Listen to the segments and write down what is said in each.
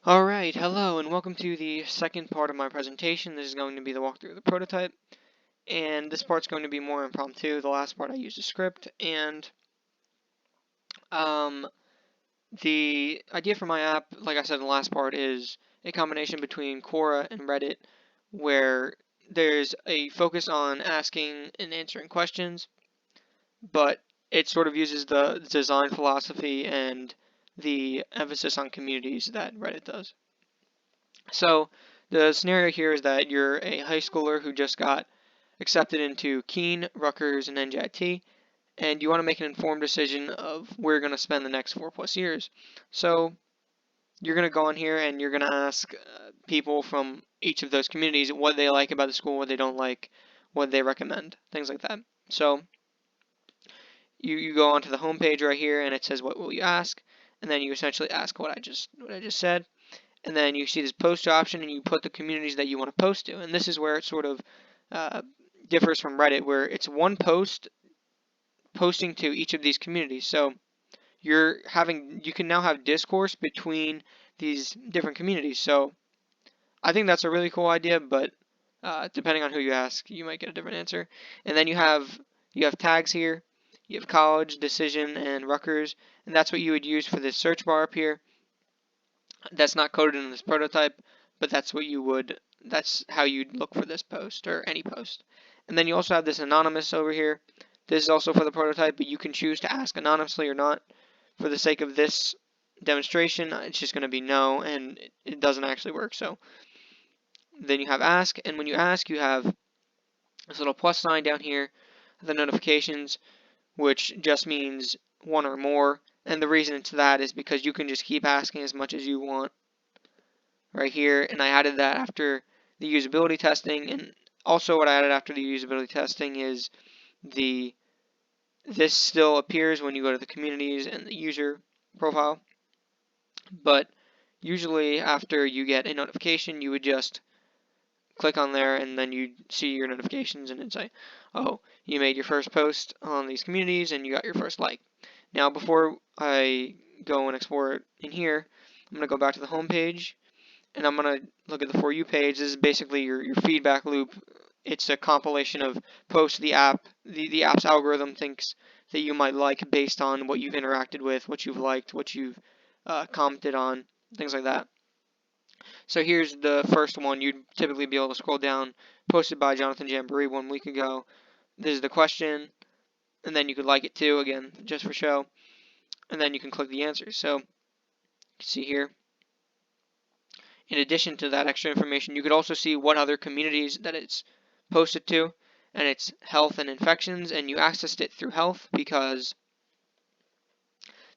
Alright, hello and welcome to the second part of my presentation. This is going to be the walkthrough of the prototype, and this part's going to be more impromptu. The last part I used a script, and um, the idea for my app, like I said in the last part, is a combination between Quora and Reddit, where there's a focus on asking and answering questions, but it sort of uses the design philosophy and the emphasis on communities that Reddit does. So the scenario here is that you're a high schooler who just got accepted into Keene, Rutgers, and NJIT, and you want to make an informed decision of where you're going to spend the next 4+ years. So you're going to go on here and you're going to ask people from each of those communities what they like about the school, what they don't like, what they recommend, things like that. So you go onto the home page right here and it says what will you ask, and then you essentially ask what I just said, and then you see this post option and you put the communities that you want to post to. And this is where it sort of uh, differs from Reddit, where it's one post posting to each of these communities. So you can now have discourse between these different communities. So I think that's a really cool idea, but depending on who you ask, you might get a different answer. And then you have tags here. You have college, decision, and Rutgers, and that's what you would use for this search bar up here. That's not coded in this prototype, but that's how you'd look for this post or any post. And then you also have this anonymous over here. This is also for the prototype, but you can choose to ask anonymously or not. For the sake of this demonstration, it's just going to be no, and it doesn't actually work. So then you have ask, and when you ask, you have this little plus sign down here, the notifications, which just means one or more. And the reason it's that is because you can just keep asking as much as you want right here, and I added that after the usability testing. And also what I added after the usability testing is this still appears when you go to the communities and the user profile, but usually after you get a notification you would just click on there and then you see your notifications and it'd say, oh, you made your first post on these communities and you got your first like. Now before I go and explore it in here, I'm going to go back to the home page and I'm going to look at the For You page. This is basically your feedback loop. It's a compilation of posts the app's algorithm thinks that you might like based on what you've interacted with, what you've liked, what you've commented on, things like that. So here's the first one. You'd typically be able to scroll down, posted by Jonathan Jamboree 1 week ago. This is the question, and then you could like it too, again, just for show, and then you can click the answers. So you can see here, in addition to that extra information, you could also see what other communities that it's posted to, and it's health and infections, and you accessed it through health because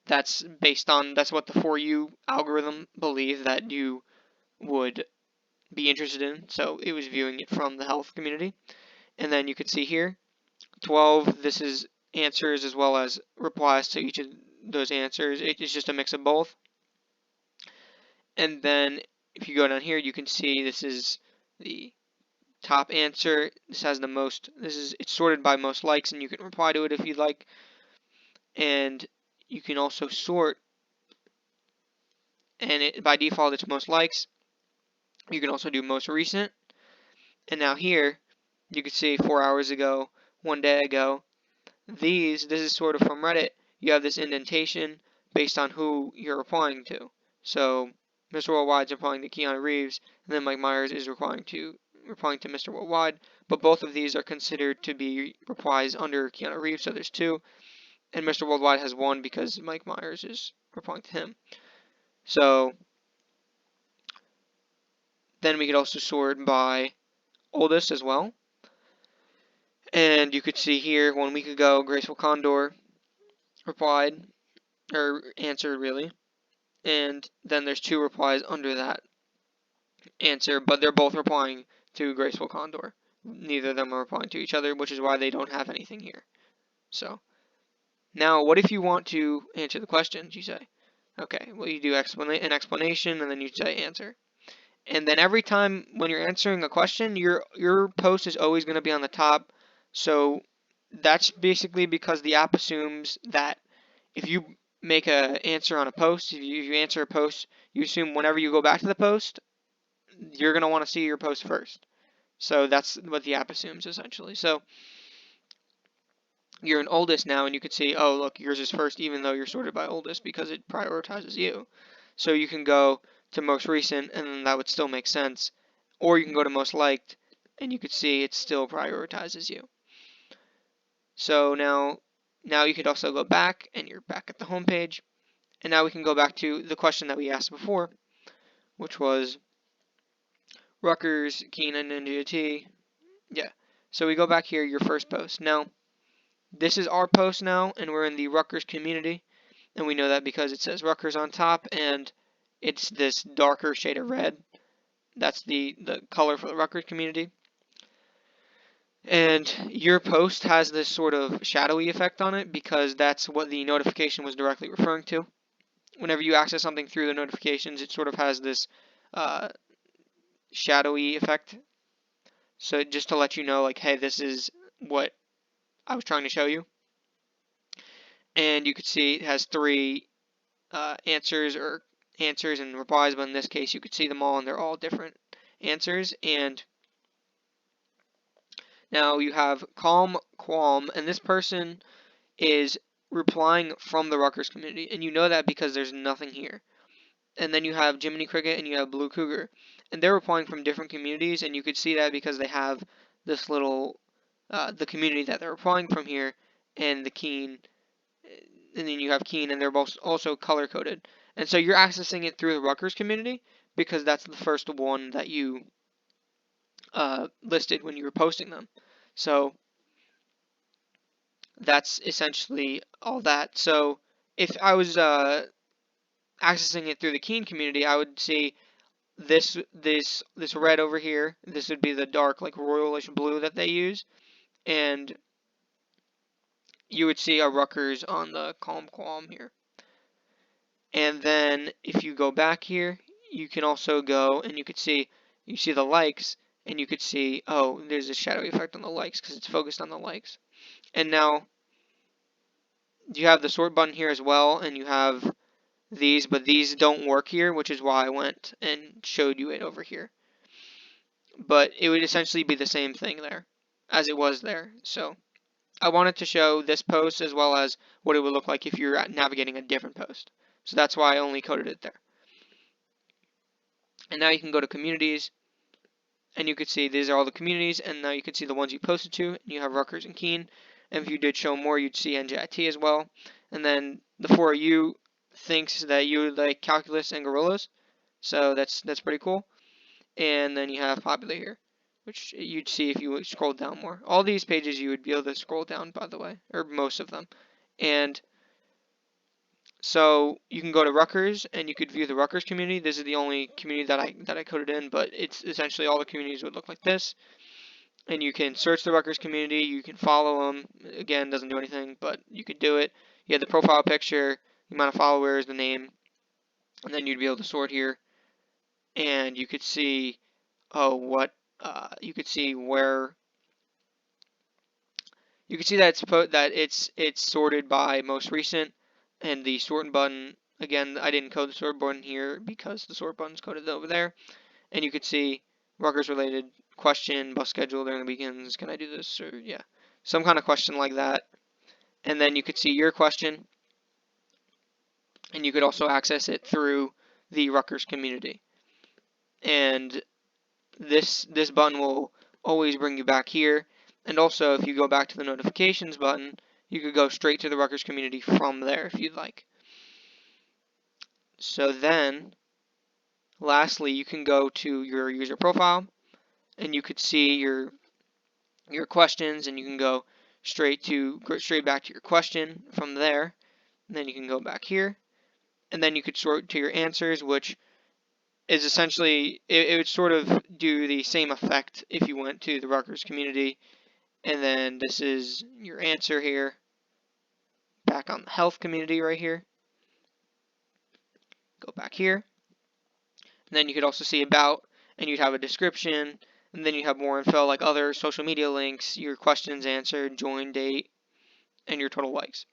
that's what the For You algorithm believed that you would be interested in, so it was viewing it from the health community. And then you can see here, 12, this is answers as well as replies to each of those answers. It is just a mix of both. And then if you go down here, you can see this is the top answer. This has the most, it's sorted by most likes, and you can reply to it if you'd like. And you can also sort, and by default it's most likes. You can also do most recent. And now here, you can see 4 hours ago, 1 day ago. This is sort of from Reddit. You have this indentation based on who you're replying to. So Mr. Worldwide's replying to Keanu Reeves, and then Mike Myers is replying to Mr. Worldwide. But both of these are considered to be replies under Keanu Reeves, so there's 2. And Mr. Worldwide has 1 because Mike Myers is replying to him. So then we could also sort by oldest as well. And you could see here 1 week ago, Graceful Condor replied, or answered really, and then there's 2 replies under that answer, but they're both replying to Graceful Condor. Neither of them are replying to each other, which is why they don't have anything here. So now what if you want to answer the questions? You say, okay, well, you do an explanation and then you say answer. And then every time when you're answering a question, your post is always going to be on the top. So that's basically because the app assumes that if you make an answer on a post. If you answer a post, you assume whenever you go back to the post, you're going to want to see your post first. So that's what the app assumes essentially. So you're an oldest now, and you could see, oh, look, yours is first, even though you're sorted by oldest because it prioritizes you. So you can go to most recent, and then that would still make sense. Or you can go to most liked, and you could see it still prioritizes you. So now you could also go back, and you're back at the home page. And now we can go back to the question that we asked before, which was Rutgers, Keenan, and GT. Yeah. So we go back here, your first post. Now, this is our post now, and we're in the Rutgers community. And we know that because it says Rutgers on top, and it's this darker shade of red. That's the color for the Rutgers community. And your post has this sort of shadowy effect on it because that's what the notification was directly referring to. Whenever you access something through the notifications, it sort of has this uh, shadowy effect. So just to let you know, like, hey, this is what I was trying to show you. And you could see it has three answers and replies, but in this case, you could see them all, and they're all different answers. And now you have Calm Qualm, and this person is replying from the Rutgers community, and you know that because there's nothing here. And then you have Jiminy Cricket and you have Blue Cougar, and they're replying from different communities, and you could see that because they have this little the community that they're replying from here, and the Keen, and then you have Keen, and they're both also color coded. And so you're accessing it through the Rutgers community because that's the first one that you listed when you were posting them. So that's essentially all that. So if I was accessing it through the Keen community, I would see this red over here. This would be the dark, like royalish blue that they use, and you would see a Rutgers on the Calm Qualm here. And then if you go back here, you can also go and you see the likes, and you could see, oh, there's a shadowy effect on the likes because it's focused on the likes. And now you have the sort button here as well, and you have these, but these don't work here, which is why I went and showed you it over here. But it would essentially be the same thing there as it was there. So I wanted to show this post as well as what it would look like if you're navigating a different post. So that's why I only coded it there. And now you can go to communities, and you could see these are all the communities, and now you can see the ones you posted to, and you have Rutgers and Keen. And if you did show more, you'd see NJIT as well. And then the 4U thinks that you like calculus and gorillas, so that's pretty cool. And then you have popular here, which you'd see if you scroll down more. All these pages you would be able to scroll down, by the way, or most of them. And so you can go to Rutgers and you could view the Rutgers community. This is the only community that I coded in, but it's essentially all the communities would look like this. And you can search the Rutgers community. You can follow them. Again, doesn't do anything, but you could do it. You have the profile picture, the amount of followers, the name, and then you'd be able to sort here. And you could see, oh, what you could see where you can see that it's sorted by most recent, and the sort button, again, I didn't code the sort button here because the sort button's coded over there. And you could see Rutgers related question, bus schedule during the weekends, can I do this, or yeah, some kind of question like that. And then you could see your question, and you could also access it through the Rutgers community. And this button will always bring you back here. And also, if you go back to the notifications button, you could go straight to the Rutgers community from there if you'd like. So then, lastly, you can go to your user profile, and you could see your questions, and you can go straight back to your question from there. And then you can go back here, and then you could sort to your answers, which is essentially it would sort of do the same effect if you went to the Rutgers community. And then this is your answer here. Back on the health community right here. Go back here. And then you could also see about, and you'd have a description, and then you have more info like other social media links, your questions answered, join date, and your total likes.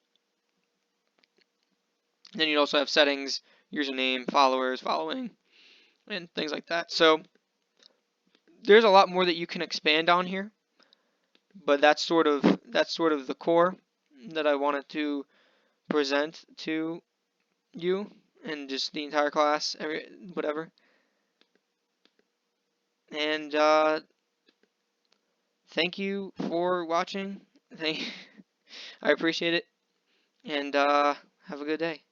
Then you'd also have settings, username, followers, following, and things like that. So there's a lot more that you can expand on here, but that's sort of the core that I wanted to present to you and just the entire class, whatever. And thank you for watching. I appreciate it, and have a good day.